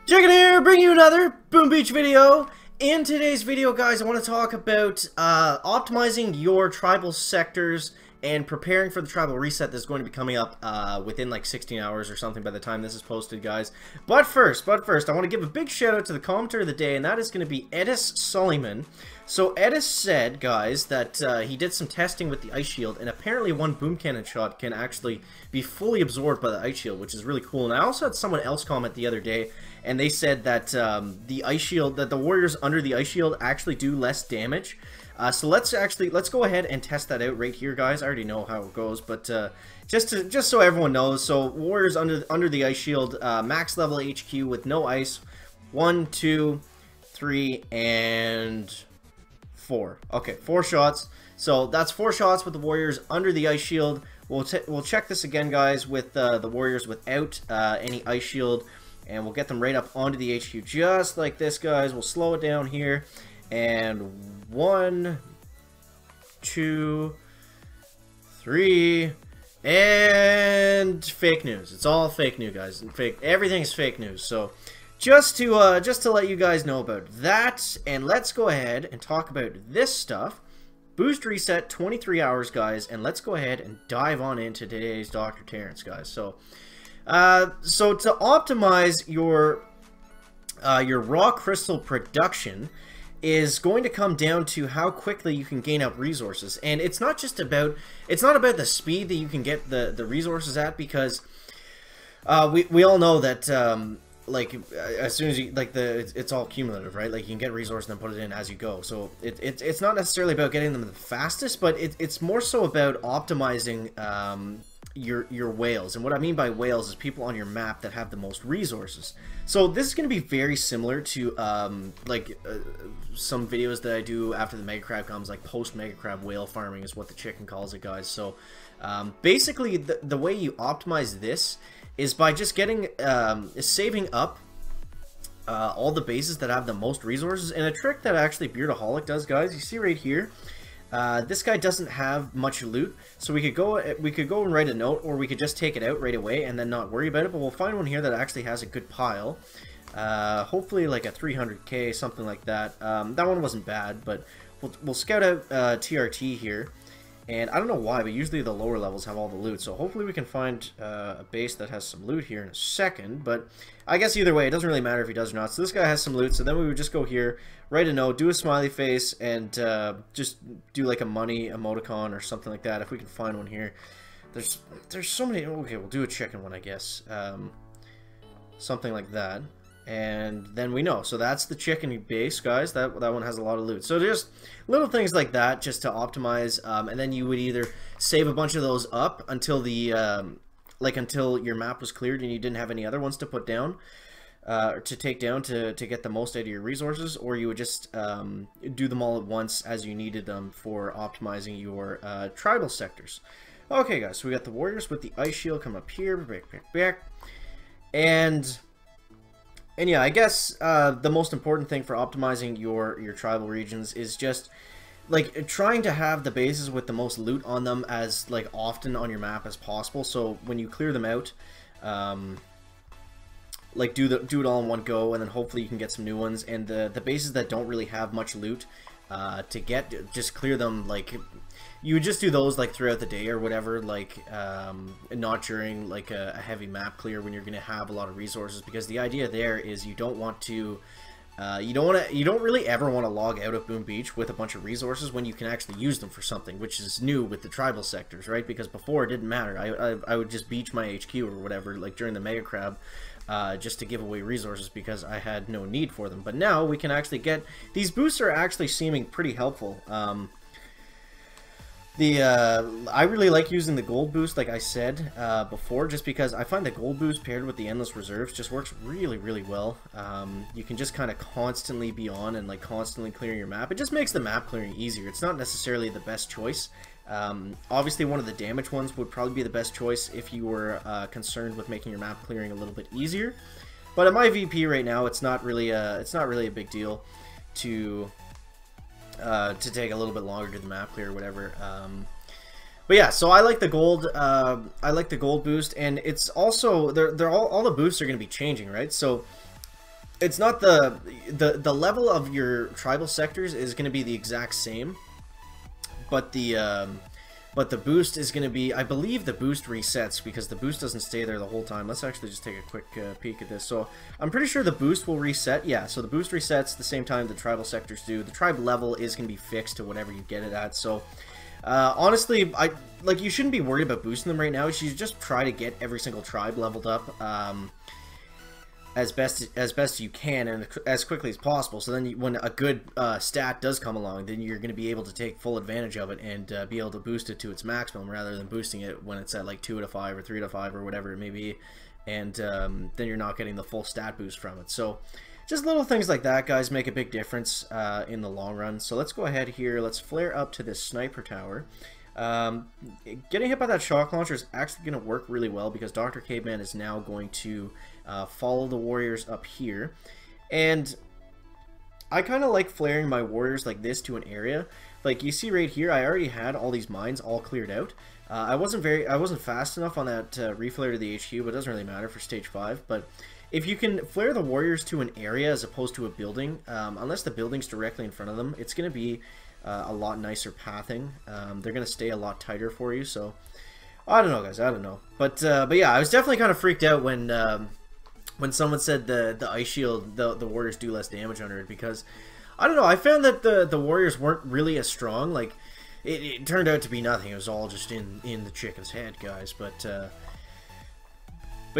Chicken here, bring you another Boom Beach video. In today's video, guys, I want to talk about optimizing your tribal sectors and preparing for the tribal reset that's going to be coming up within like 16 hours or something by the time this is posted, guys. But first, I want to give a big shout out to the commenter of the day, and that is going to be Edis Suleiman. So Edis said, guys, that he did some testing with the ice shield, and apparently one boom cannon shot can actually be fully absorbed by the ice shield, which is really cool. And I also had someone else comment the other day, and they said that the ice shield, that the warriors under the ice shield actually do less damage. So let's go ahead and test that out right here, guys. I already know how it goes, but just so everyone knows, so warriors under the ice shield, max level HQ with no ice, 1, 2, 3, and 4. Okay, 4 shots. So that's 4 shots with the warriors under the ice shield. We'll check this again, guys, with the warriors without any ice shield, and we'll get them right up onto the HQ just like this, guys. We'll slow it down here, and 1, 2, 3, and fake news. It's all fake news, guys. Everything's fake news. So just to let you guys know about that, and let's go ahead and talk about this stuff. Boost reset 23 hours, guys, and let's go ahead and dive on into today's Dr. Terrence, guys. So to optimize your raw crystal production is going to come down to how quickly you can gain up resources. And it's not about the speed that you can get the resources at, because we all know that like as soon as you it's all cumulative, right? Like you can get a resource and then put it in as you go. So it's not necessarily about getting them the fastest, but it's more so about optimizing your whales. And what I mean by whales is people on your map that have the most resources. So this is going to be very similar to some videos that I do after the mega crab comes, like post mega crab whale farming is what the chicken calls it, guys. So basically the way you optimize this is by just getting saving up all the bases that have the most resources. And a trick that actually Beardaholic does, guys, you see right here, this guy doesn't have much loot, so we could go and write a note, or we could just take it out right away and then not worry about it. But we'll find one here that actually has a good pile, hopefully like a 300k, something like that. That one wasn't bad, but we'll scout out TRT here. And I don't know why, but usually the lower levels have all the loot. So hopefully we can find a base that has some loot here in a second. But I guess either way, it doesn't really matter if he does or not. So this guy has some loot. So then we would just go here, write a note, do a smiley face, and just do like a money emoticon or something like that. If we can find one here. There's so many. Okay, we'll do a chicken one, I guess. Something like that. And then we know. So that's the chicken base, guys. That one has a lot of loot. So just little things like that just to optimize. And then you would either save a bunch of those up until the until your map was cleared and you didn't have any other ones to put down or to take down to get the most out of your resources, or you would just do them all at once as you needed them for optimizing your tribal sectors. Okay, guys. So we got the warriors with the ice shield come up here, back, and yeah, I guess the most important thing for optimizing your tribal regions is just like trying to have the bases with the most loot on them as like often on your map as possible. So when you clear them out, like do it all in one go, and then hopefully you can get some new ones. And the bases that don't really have much loot just clear them. Like you would just do those like throughout the day or whatever, like not during like a heavy map clear when you're gonna have a lot of resources, because the idea there is you don't want to you don't really ever want to log out of Boom Beach with a bunch of resources when you can actually use them for something, which is new with the tribal sectors, right? Because before it didn't matter. I would just beach my HQ or whatever, like during the mega crab, just to give away resources because I had no need for them. But now we can actually get these boosts are actually seeming pretty helpful. I really like using the gold boost, like I said before, just because I find the gold boost paired with the endless reserves just works really, really well. You can just kind of constantly be on and like constantly clearing your map. It just makes the map clearing easier. It's not necessarily the best choice. Obviously, one of the damage ones would probably be the best choice if you were concerned with making your map clearing a little bit easier. But at my VP right now, it's not really a big deal to take a little bit longer to do the map clear or whatever. But yeah, so I like the gold. I like the gold boost, and it's also they're all the boosts are going to be changing, right? So it's not the level of your tribal sectors is going to be the exact same, but the boost is going to be, I believe the boost resets because the boost doesn't stay there the whole time. Let's actually just take a quick peek at this. So I'm pretty sure the boost will reset. Yeah, so the boost resets the same time the tribal sectors do. The tribe level is going to be fixed to whatever you get it at. So honestly, you shouldn't be worried about boosting them right now. You should just try to get every single tribe leveled up as best you can and as quickly as possible. So then when a good stat does come along, then you're going to be able to take full advantage of it and be able to boost it to its maximum rather than boosting it when it's at like 2 out of 5 or 3 out of 5 or whatever it may be, and then you're not getting the full stat boost from it. So just little things like that, guys, make a big difference in the long run. So let's go ahead here. Let's flare up to this sniper tower. Getting hit by that shock launcher is actually going to work really well because Dr. Caveman is now going to follow the warriors up here. And I kind of like flaring my warriors like this to an area. Like you see right here, I already had all these mines all cleared out. I wasn't fast enough on that reflare to the HQ, but it doesn't really matter for stage 5. But if you can flare the warriors to an area as opposed to a building, unless the building's directly in front of them, it's going to be a lot nicer pathing. They're going to stay a lot tighter for you. So I don't know, guys. I don't know. But yeah, I was definitely kind of freaked out when someone said the ice shield, the warriors do less damage under it, because I don't know. I found that the warriors weren't really as strong. Like it turned out to be nothing. It was all just in the chicken's head, guys. But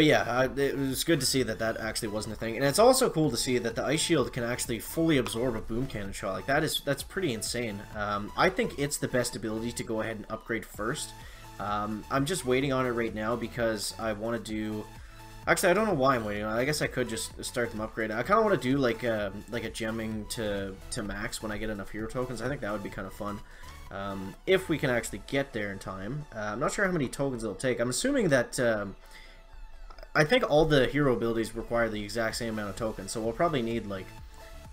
yeah, it was good to see that actually wasn't a thing. And it's also cool to see that the ice shield can actually fully absorb a boom cannon shot. Like that's pretty insane. I think it's the best ability to go ahead and upgrade first. I'm just waiting on it right now because I want to do... Actually, I don't know why I'm waiting on it. I guess I could just start them upgrading. I kind of want to do like a gemming to max when I get enough hero tokens. I think that would be kind of fun. If we can actually get there in time. I'm not sure how many tokens it'll take. I'm assuming that... I think all the hero abilities require the exact same amount of tokens, so we'll probably need like,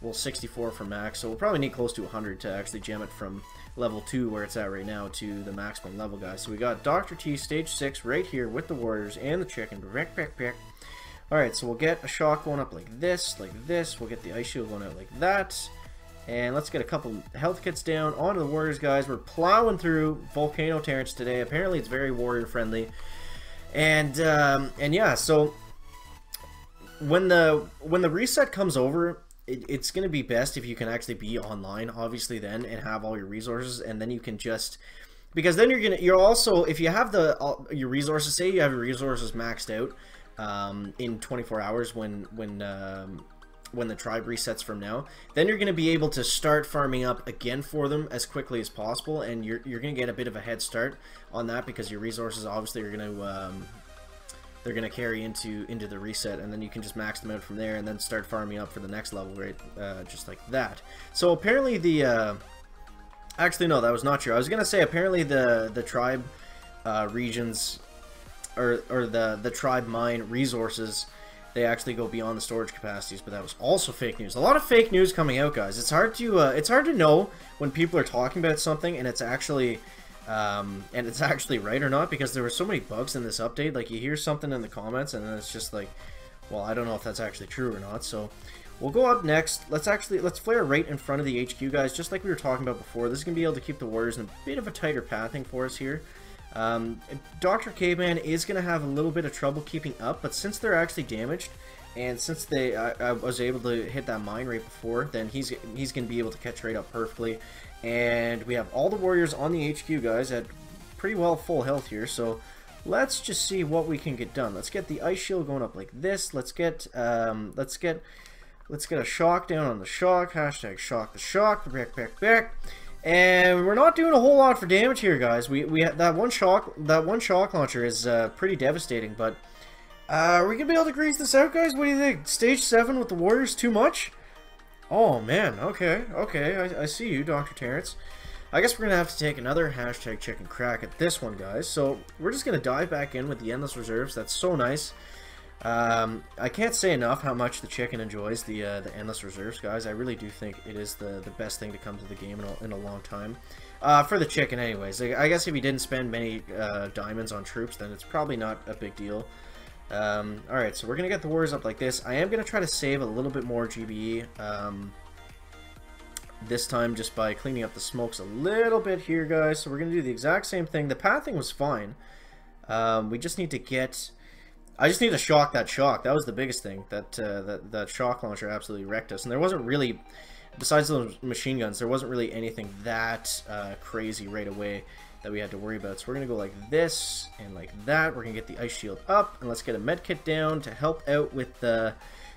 well, 64 for max, so we'll probably need close to 100 to actually gem it from level 2, where it's at right now, to the maximum level, guys. So we got Dr. T, stage 6, right here with the warriors and the chicken. Alright, so we'll get a shock going up like this, we'll get the ice shield going out like that, and let's get a couple health kits down onto the warriors, guys. We're plowing through Volcano Terrace today. Apparently it's very warrior friendly. And yeah, so when the reset comes over, it's going to be best if you can actually be online, obviously, then, and have all your resources, and then you can just, because then you're also, if you have your resources, say you have your resources maxed out in 24 hours when the tribe resets from now, then you're going to be able to start farming up again for them as quickly as possible, and you're going to get a bit of a head start on that because your resources obviously are going to they're going to carry into the reset, and then you can just max them out from there and then start farming up for the next level, right? Just like that. So apparently the actually no, that was not true. I was going to say apparently the tribe regions or the tribe mine resources, they actually go beyond the storage capacities, but that was also fake news. A lot of fake news coming out, guys. It's hard to know when people are talking about something and it's actually right or not, because there were so many bugs in this update. Like, you hear something in the comments and then it's just like, well, I don't know if that's actually true or not. So we'll go up next. Let's flare right in front of the HQ, guys, just like we were talking about before. This is gonna be able to keep the warriors in a bit of a tighter pathing for us here. Dr. Caveman is going to have a little bit of trouble keeping up, but since they're actually damaged, and since I was able to hit that mine right before, then he's going to be able to catch right up perfectly. And we have all the warriors on the HQ, guys, at pretty well full health here, so let's just see what we can get done. Let's get the ice shield going up like this. Let's get a shock down on the shock. Hashtag shock the shock. Back. And we're not doing a whole lot for damage here, guys. We had that one shock launcher is pretty devastating, but are we gonna be able to grease this out, guys? What do you think? Stage 7 with the warriors, too much? Oh man, okay, I see you, Dr. Terrence. I guess we're gonna have to take another hashtag chicken crack at this one, guys. So we're just gonna dive back in with the endless reserves. That's so nice. I can't say enough how much the chicken enjoys the endless reserves, guys. I really do think it is the best thing to come to the game in a long time. For the chicken, anyways. I guess if you didn't spend many diamonds on troops, then it's probably not a big deal. Alright, so we're going to get the warriors up like this. I am going to try to save a little bit more GBE this time just by cleaning up the smokes a little bit here, guys. So we're going to do the exact same thing. The pathing was fine. We just need to get... I just need to shock that shock. That was the biggest thing. That shock launcher absolutely wrecked us. And there wasn't really, besides those machine guns, there wasn't really anything that crazy right away that we had to worry about. So we're going to go like this and like that. We're going to get the ice shield up. And let's get a med kit down to help out with the...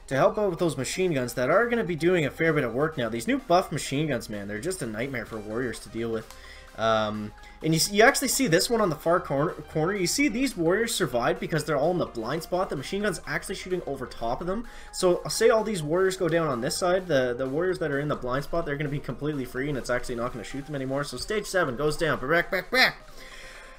those machine guns that are going to be doing a fair bit of work now. These new buff machine guns, man, they're just a nightmare for warriors to deal with. And you actually see this one on the far corner. You see these warriors survive because they're all in the blind spot. The machine gun's actually shooting over top of them. So say all these warriors go down on this side. The warriors that are in the blind spot, they're going to be completely free, and it's actually not going to shoot them anymore. So stage 7 goes down. Back.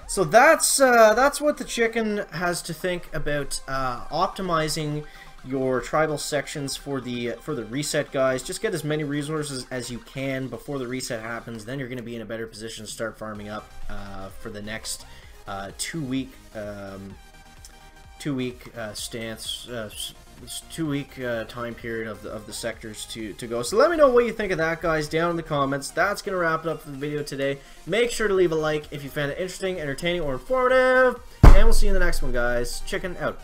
So that's what the chicken has to think about optimizing your tribal sections for the reset, guys. Just get as many resources as you can before the reset happens. Then you're going to be in a better position to start farming up for the next 2 week stance, 2 week time period of the sectors to go. So let me know what you think of that, guys, down in the comments. That's going to wrap it up for the video today. Make sure to leave a like if you found it interesting, entertaining, or informative. And we'll see you in the next one, guys. Chicken out.